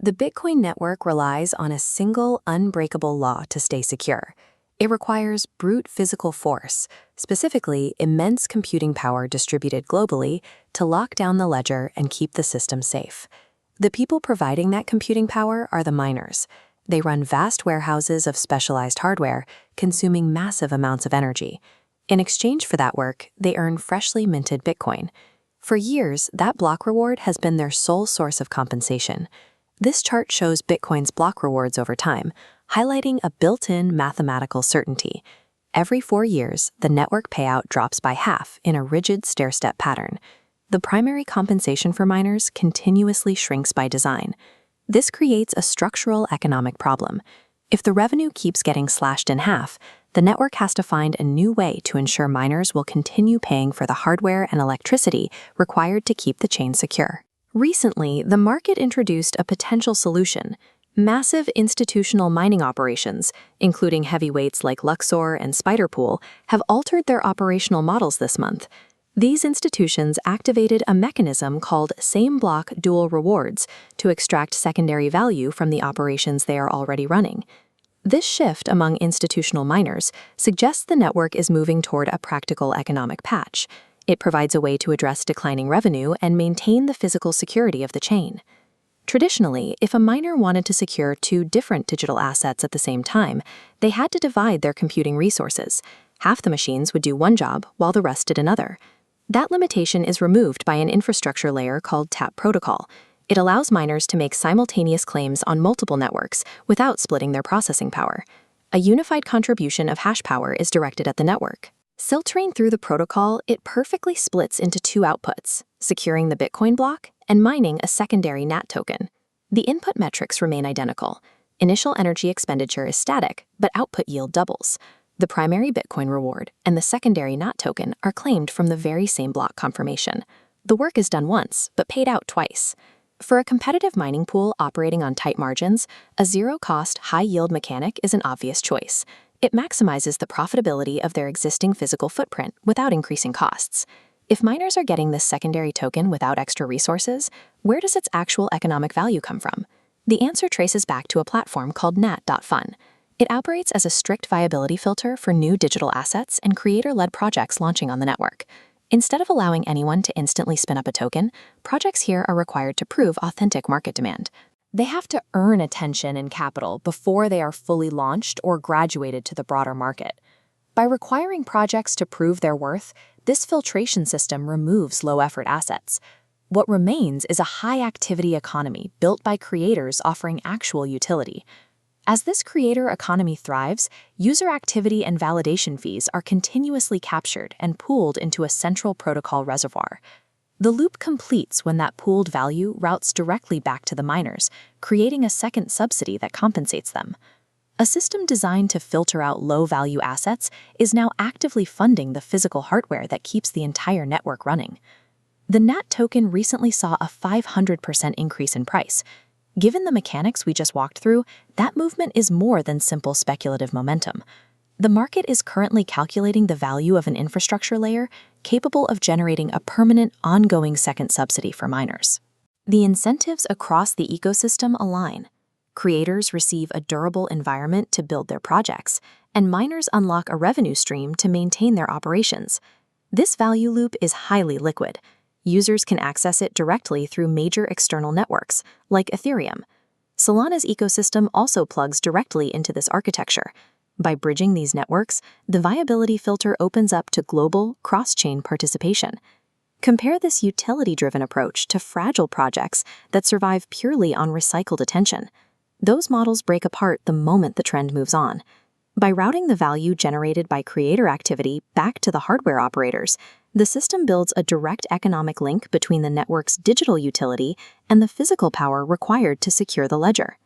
The Bitcoin network relies on a single, unbreakable law to stay secure. It requires brute physical force, specifically immense computing power distributed globally, to lock down the ledger and keep the system safe. The people providing that computing power are the miners. They run vast warehouses of specialized hardware, consuming massive amounts of energy. In exchange for that work, they earn freshly minted Bitcoin. For years, that block reward has been their sole source of compensation. This chart shows Bitcoin's block rewards over time, highlighting a built-in mathematical certainty. Every 4 years, the network payout drops by half in a rigid stair-step pattern. The primary compensation for miners continuously shrinks by design. This creates a structural economic problem. If the revenue keeps getting slashed in half, the network has to find a new way to ensure miners will continue paying for the hardware and electricity required to keep the chain secure. Recently, the market introduced a potential solution. Massive institutional mining operations, including heavyweights like Luxor and Spiderpool, have altered their operational models this month. These institutions activated a mechanism called same-block dual rewards to extract secondary value from the operations they are already running. This shift among institutional miners suggests the network is moving toward a practical economic patch. It provides a way to address declining revenue and maintain the physical security of the chain. Traditionally, if a miner wanted to secure 2 different digital assets at the same time, they had to divide their computing resources. Half the machines would do one job while the rest did another. That limitation is removed by an infrastructure layer called TAP protocol. It allows miners to make simultaneous claims on multiple networks without splitting their processing power. A unified contribution of hash power is directed at the network. Filtering through the protocol, it perfectly splits into 2 outputs, securing the Bitcoin block and mining a secondary NAT token. The input metrics remain identical. Initial energy expenditure is static, but output yield doubles. The primary Bitcoin reward and the secondary NAT token are claimed from the very same block confirmation. The work is done once, but paid out twice. For a competitive mining pool operating on tight margins, a zero-cost, high-yield mechanic is an obvious choice. It maximizes the profitability of their existing physical footprint without increasing costs. If miners are getting this secondary token without extra resources, where does its actual economic value come from? The answer traces back to a platform called NAT.fun. It operates as a strict viability filter for new digital assets and creator-led projects launching on the network. Instead of allowing anyone to instantly spin up a token, projects here are required to prove authentic market demand. They have to earn attention and capital before they are fully launched or graduated to the broader market. By requiring projects to prove their worth, this filtration system removes low-effort assets. What remains is a high-activity economy built by creators offering actual utility. As this creator economy thrives, user activity and validation fees are continuously captured and pooled into a central protocol reservoir. The loop completes when that pooled value routes directly back to the miners, creating a second subsidy that compensates them. A system designed to filter out low-value assets is now actively funding the physical hardware that keeps the entire network running. The NAT token recently saw a 500% increase in price. Given the mechanics we just walked through, that movement is more than simple speculative momentum. The market is currently calculating the value of an infrastructure layer capable of generating a permanent, ongoing second subsidy for miners. The incentives across the ecosystem align. Creators receive a durable environment to build their projects, and miners unlock a revenue stream to maintain their operations. This value loop is highly liquid. Users can access it directly through major external networks, like Ethereum. Solana's ecosystem also plugs directly into this architecture. By bridging these networks, the viability filter opens up to global, cross-chain participation. Compare this utility-driven approach to fragile projects that survive purely on recycled attention. Those models break apart the moment the trend moves on. By routing the value generated by creator activity back to the hardware operators, the system builds a direct economic link between the network's digital utility and the physical power required to secure the ledger.